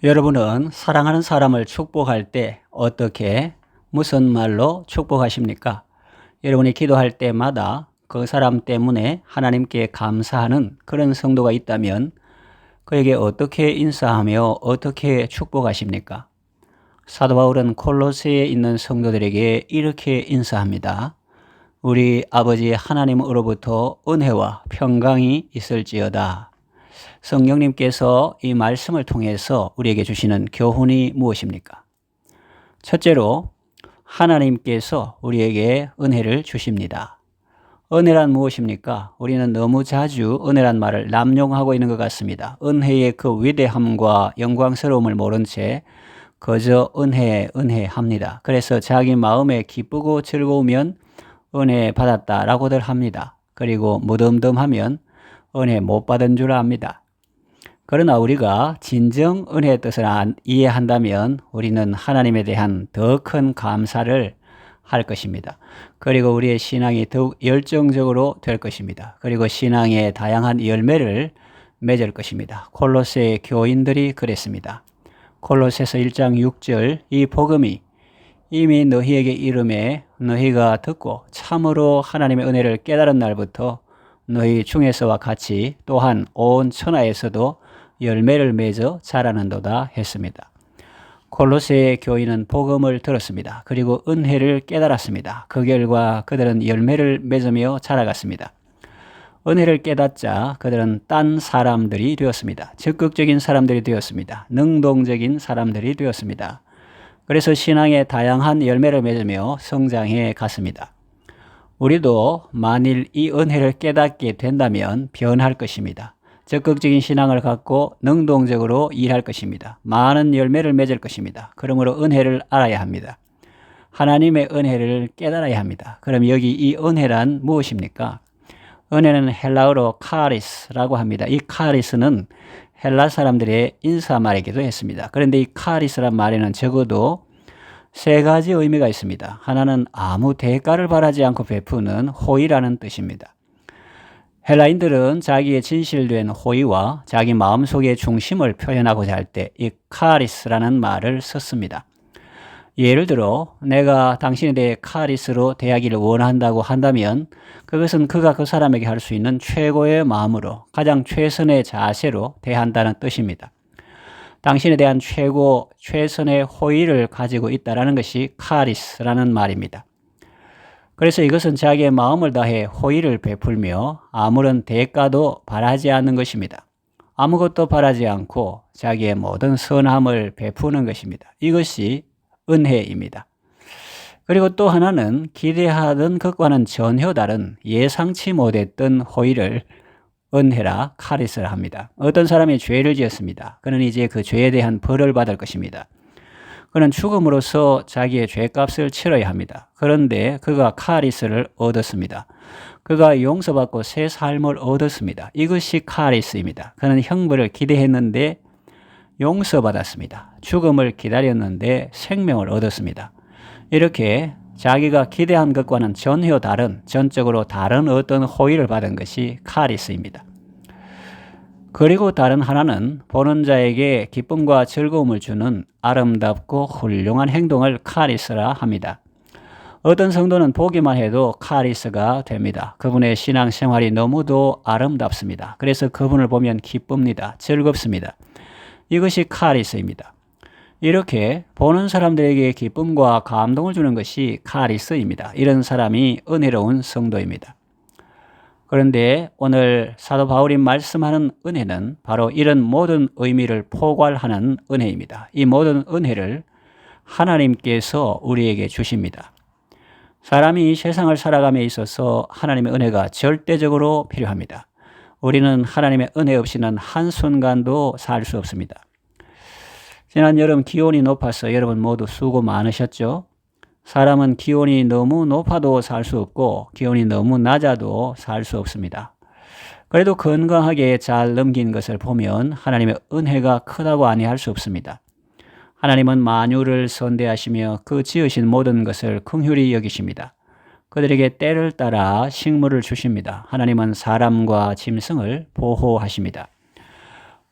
여러분은 사랑하는 사람을 축복할 때 어떻게, 무슨 말로 축복하십니까? 여러분이 기도할 때마다 그 사람 때문에 하나님께 감사하는 그런 성도가 있다면 그에게 어떻게 인사하며 어떻게 축복하십니까? 사도 바울은 콜로새에 있는 성도들에게 이렇게 인사합니다. 우리 아버지 하나님으로부터 은혜와 평강이 있을지어다. 성령님께서 이 말씀을 통해서 우리에게 주시는 교훈이 무엇입니까? 첫째로 하나님께서 우리에게 은혜를 주십니다. 은혜란 무엇입니까? 우리는 너무 자주 은혜란 말을 남용하고 있는 것 같습니다. 은혜의 그 위대함과 영광스러움을 모른 채 그저 은혜 합니다. 그래서 자기 마음에 기쁘고 즐거우면 은혜 받았다라고들 합니다. 그리고 무덤덤하면 은혜 못 받은 줄 압니다. 그러나 우리가 진정 은혜의 뜻을 이해한다면 우리는 하나님에 대한 더 큰 감사를 할 것입니다. 그리고 우리의 신앙이 더욱 열정적으로 될 것입니다. 그리고 신앙의 다양한 열매를 맺을 것입니다. 콜로새 교인들이 그랬습니다. 콜로새서 1장 6절 이 복음이 이미 너희에게 이름에 너희가 듣고 참으로 하나님의 은혜를 깨달은 날부터 너희 중에서와 같이 또한 온 천하에서도 열매를 맺어 자라는도다 했습니다. 콜로새 교인은 복음을 들었습니다. 그리고 은혜를 깨달았습니다. 그 결과 그들은 열매를 맺으며 자라갔습니다. 은혜를 깨닫자 그들은 딴 사람들이 되었습니다. 적극적인 사람들이 되었습니다. 능동적인 사람들이 되었습니다. 그래서 신앙의 다양한 열매를 맺으며 성장해 갔습니다. 우리도 만일 이 은혜를 깨닫게 된다면 변할 것입니다. 적극적인 신앙을 갖고 능동적으로 일할 것입니다. 많은 열매를 맺을 것입니다. 그러므로 은혜를 알아야 합니다. 하나님의 은혜를 깨달아야 합니다. 그럼 여기 이 은혜란 무엇입니까? 은혜는 헬라어로 카리스라고 합니다. 이 카리스는 헬라 사람들의 인사말이기도 했습니다. 그런데 이 카리스란 말에는 적어도 세 가지 의미가 있습니다. 하나는 아무 대가를 바라지 않고 베푸는 호의라는 뜻입니다. 헬라인들은 자기의 진실된 호의와 자기 마음속의 중심을 표현하고자 할 때 이 카리스라는 말을 썼습니다. 예를 들어 내가 당신에 대해 카리스로 대하기를 원한다고 한다면 그것은 그가 그 사람에게 할 수 있는 최고의 마음으로 가장 최선의 자세로 대한다는 뜻입니다. 당신에 대한 최선의 호의를 가지고 있다는 것이 카리스라는 말입니다. 그래서 이것은 자기의 마음을 다해 호의를 베풀며 아무런 대가도 바라지 않는 것입니다. 아무것도 바라지 않고 자기의 모든 선함을 베푸는 것입니다. 이것이 은혜입니다. 그리고 또 하나는 기대하던 것과는 전혀 다른 예상치 못했던 호의를 은혜라 카리스라 합니다. 어떤 사람이 죄를 지었습니다. 그는 이제 그 죄에 대한 벌을 받을 것입니다. 그는 죽음으로써 자기의 죄값을 치러야 합니다. 그런데 그가 카리스를 얻었습니다. 그가 용서받고 새 삶을 얻었습니다. 이것이 카리스입니다. 그는 형벌을 기대했는데 용서받았습니다. 죽음을 기다렸는데 생명을 얻었습니다. 이렇게 자기가 기대한 것과는 전혀 다른, 전적으로 다른 어떤 호의를 받은 것이 카리스입니다. 그리고 다른 하나는 보는 자에게 기쁨과 즐거움을 주는 아름답고 훌륭한 행동을 카리스라 합니다. 어떤 성도는 보기만 해도 카리스가 됩니다. 그분의 신앙생활이 너무도 아름답습니다. 그래서 그분을 보면 기쁩니다. 즐겁습니다. 이것이 카리스입니다. 이렇게 보는 사람들에게 기쁨과 감동을 주는 것이 카리스입니다. 이런 사람이 은혜로운 성도입니다. 그런데 오늘 사도 바울이 말씀하는 은혜는 바로 이런 모든 의미를 포괄하는 은혜입니다. 이 모든 은혜를 하나님께서 우리에게 주십니다. 사람이 이 세상을 살아감에 있어서 하나님의 은혜가 절대적으로 필요합니다. 우리는 하나님의 은혜 없이는 한순간도 살 수 없습니다. 지난 여름 기온이 높아서 여러분 모두 수고 많으셨죠? 사람은 기온이 너무 높아도 살 수 없고 기온이 너무 낮아도 살 수 없습니다. 그래도 건강하게 잘 넘긴 것을 보면 하나님의 은혜가 크다고 아니할 수 없습니다. 하나님은 만유를 선대하시며 그 지으신 모든 것을 긍휼히 여기십니다. 그들에게 때를 따라 식물을 주십니다. 하나님은 사람과 짐승을 보호하십니다.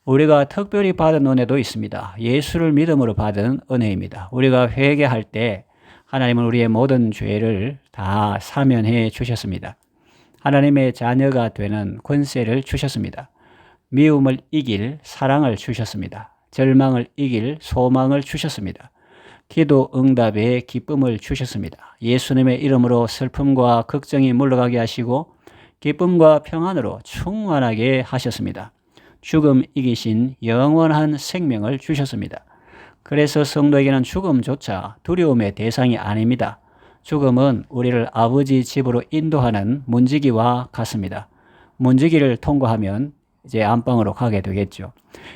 우리가 특별히 받은 은혜도 있습니다. 예수를 믿음으로 받은 은혜입니다. 우리가 회개할 때 하나님은 우리의 모든 죄를 다 사면해 주셨습니다. 하나님의 자녀가 되는 권세를 주셨습니다. 미움을 이길 사랑을 주셨습니다. 절망을 이길 소망을 주셨습니다. 기도 응답의 기쁨을 주셨습니다. 예수님의 이름으로 슬픔과 걱정이 물러가게 하시고 기쁨과 평안으로 충만하게 하셨습니다. 죽음 이기신 영원한 생명을 주셨습니다. 그래서 성도에게는 죽음조차 두려움의 대상이 아닙니다. 죽음은 우리를 아버지 집으로 인도하는 문지기와 같습니다. 문지기를 통과하면 이제 안방으로 가게 되겠죠.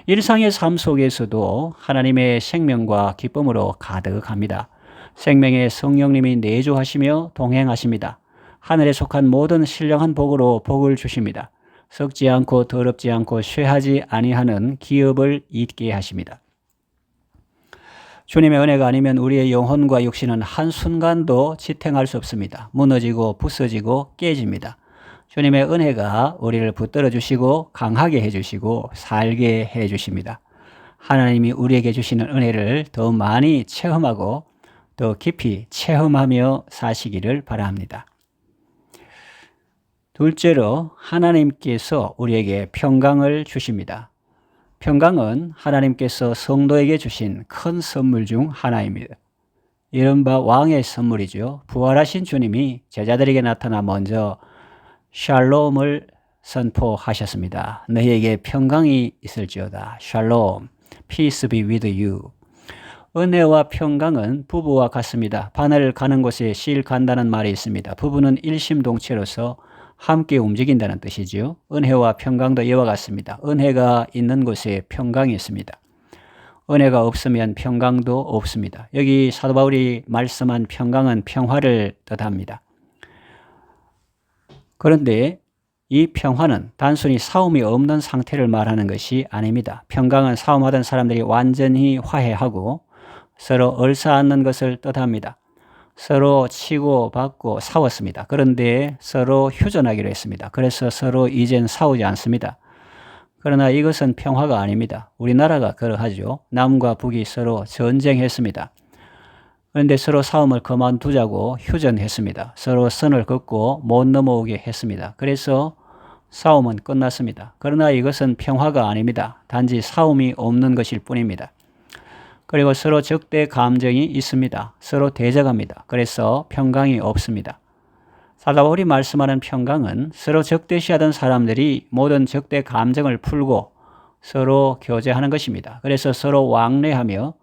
일상의 삶 속에서도 하나님의 생명과 기쁨으로 가득합니다. 생명의 성령님이 내주하시며 동행하십니다. 하늘에 속한 모든 신령한 복으로 복을 주십니다. 썩지 않고 더럽지 않고 쇠하지 아니하는 기업을 있게 하십니다. 주님의 은혜가 아니면 우리의 영혼과 육신은 한순간도 지탱할 수 없습니다. 무너지고 부서지고 깨집니다. 주님의 은혜가 우리를 붙들어 주시고 강하게 해주시고 살게 해주십니다. 하나님이 우리에게 주시는 은혜를 더 많이 체험하고 더 깊이 체험하며 사시기를 바랍니다. 둘째로 하나님께서 우리에게 평강을 주십니다. 평강은 하나님께서 성도에게 주신 큰 선물 중 하나입니다. 이른바 왕의 선물이죠. 부활하신 주님이 제자들에게 나타나 먼저 샬롬을 선포하셨습니다. 너희에게 평강이 있을지어다. 샬롬, peace be with you. 은혜와 평강은 부부와 같습니다. 바늘 가는 곳에 실 간다는 말이 있습니다. 부부는 일심동체로서 함께 움직인다는 뜻이죠. 은혜와 평강도 이와 같습니다. 은혜가 있는 곳에 평강이 있습니다. 은혜가 없으면 평강도 없습니다. 여기 사도 바울이 말씀한 평강은 평화를 뜻합니다. 그런데 이 평화는 단순히 싸움이 없는 상태를 말하는 것이 아닙니다. 평강은 싸움하던 사람들이 완전히 화해하고 서로 얼싸안는 것을 뜻합니다. 서로 치고 받고 싸웠습니다. 그런데 서로 휴전하기로 했습니다. 그래서 서로 이젠 싸우지 않습니다. 그러나 이것은 평화가 아닙니다. 우리나라가 그러하죠. 남과 북이 서로 전쟁했습니다. 그런데 서로 싸움을 그만두자고 휴전했습니다. 서로 선을 긋고 못 넘어오게 했습니다. 그래서 싸움은 끝났습니다. 그러나 이것은 평화가 아닙니다. 단지 싸움이 없는 것일 뿐입니다. 그리고 서로 적대 감정이 있습니다. 서로 대적합니다. 그래서 평강이 없습니다. 사도 바울이 말씀하는 평강은 서로 적대시하던 사람들이 모든 적대 감정을 풀고 서로 교제하는 것입니다. 그래서 서로 왕래하며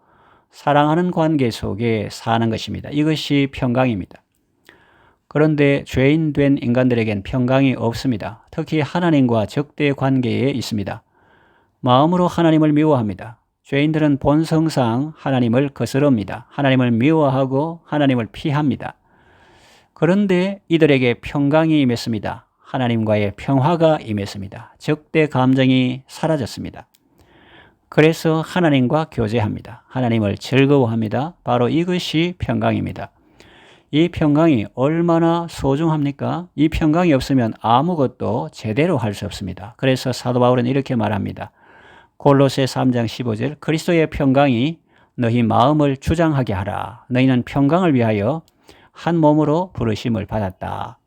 사랑하는 관계 속에 사는 것입니다. 이것이 평강입니다. 그런데 죄인 된 인간들에겐 평강이 없습니다. 특히 하나님과 적대 관계에 있습니다. 마음으로 하나님을 미워합니다. 죄인들은 본성상 하나님을 거스릅니다. 하나님을 미워하고 하나님을 피합니다. 그런데 이들에게 평강이 임했습니다. 하나님과의 평화가 임했습니다. 적대 감정이 사라졌습니다. 그래서 하나님과 교제합니다. 하나님을 즐거워합니다. 바로 이것이 평강입니다. 이 평강이 얼마나 소중합니까? 이 평강이 없으면 아무것도 제대로 할 수 없습니다. 그래서 사도 바울은 이렇게 말합니다. 골로새 3장 15절 그리스도의 평강이 너희 마음을 주장하게 하라. 너희는 평강을 위하여 한 몸으로 부르심을 받았다.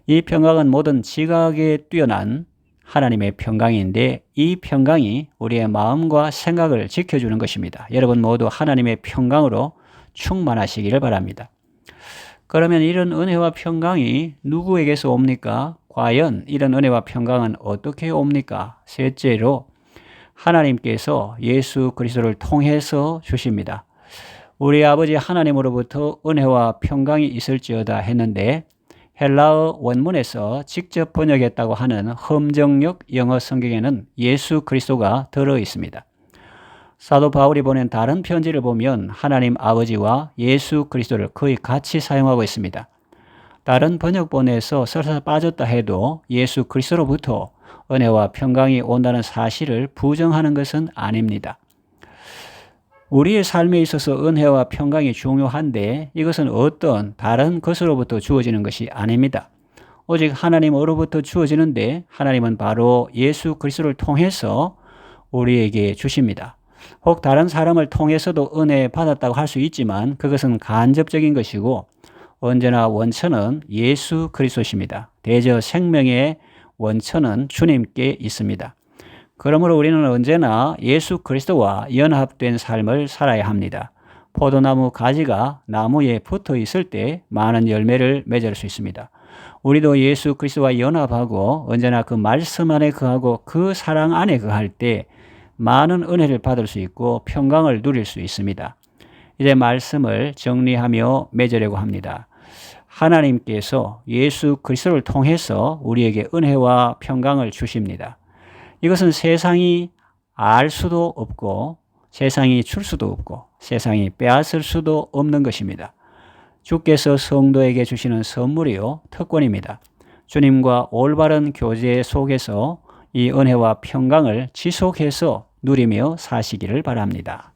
이 평강은 모든 지각에 뛰어난 하나님의 평강인데 이 평강이 우리의 마음과 생각을 지켜주는 것입니다. 여러분 모두 하나님의 평강으로 충만하시기를 바랍니다. 그러면 이런 은혜와 평강이 누구에게서 옵니까? 과연 이런 은혜와 평강은 어떻게 옵니까? 셋째로 하나님께서 예수 그리스도를 통해서 주십니다. 우리 아버지 하나님으로부터 은혜와 평강이 있을지어다 했는데 헬라어 원문에서 직접 번역했다고 하는 험정역 영어 성경에는 예수 그리스도가 들어 있습니다. 사도 바울이 보낸 다른 편지를 보면 하나님 아버지와 예수 그리스도를 거의 같이 사용하고 있습니다. 다른 번역본에서 설사 빠졌다 해도 예수 그리스도로부터 은혜와 평강이 온다는 사실을 부정하는 것은 아닙니다. 우리의 삶에 있어서 은혜와 평강이 중요한데 이것은 어떤 다른 것으로부터 주어지는 것이 아닙니다. 오직 하나님으로부터 주어지는데 하나님은 바로 예수 그리스도를 통해서 우리에게 주십니다. 혹 다른 사람을 통해서도 은혜 받았다고 할 수 있지만 그것은 간접적인 것이고 언제나 원천은 예수 그리스도십니다. 대저 생명의 원천은 주님께 있습니다. 그러므로 우리는 언제나 예수 그리스도와 연합된 삶을 살아야 합니다. 포도나무 가지가 나무에 붙어 있을 때 많은 열매를 맺을 수 있습니다. 우리도 예수 그리스도와 연합하고 언제나 그 말씀 안에 거하고 그 사랑 안에 거할 때 많은 은혜를 받을 수 있고 평강을 누릴 수 있습니다. 이제 말씀을 정리하며 맺으려고 합니다. 하나님께서 예수 그리스도를 통해서 우리에게 은혜와 평강을 주십니다. 이것은 세상이 알 수도 없고 세상이 줄 수도 없고 세상이 빼앗을 수도 없는 것입니다. 주께서 성도에게 주시는 선물이요 특권입니다. 주님과 올바른 교제 속에서 이 은혜와 평강을 지속해서 누리며 사시기를 바랍니다.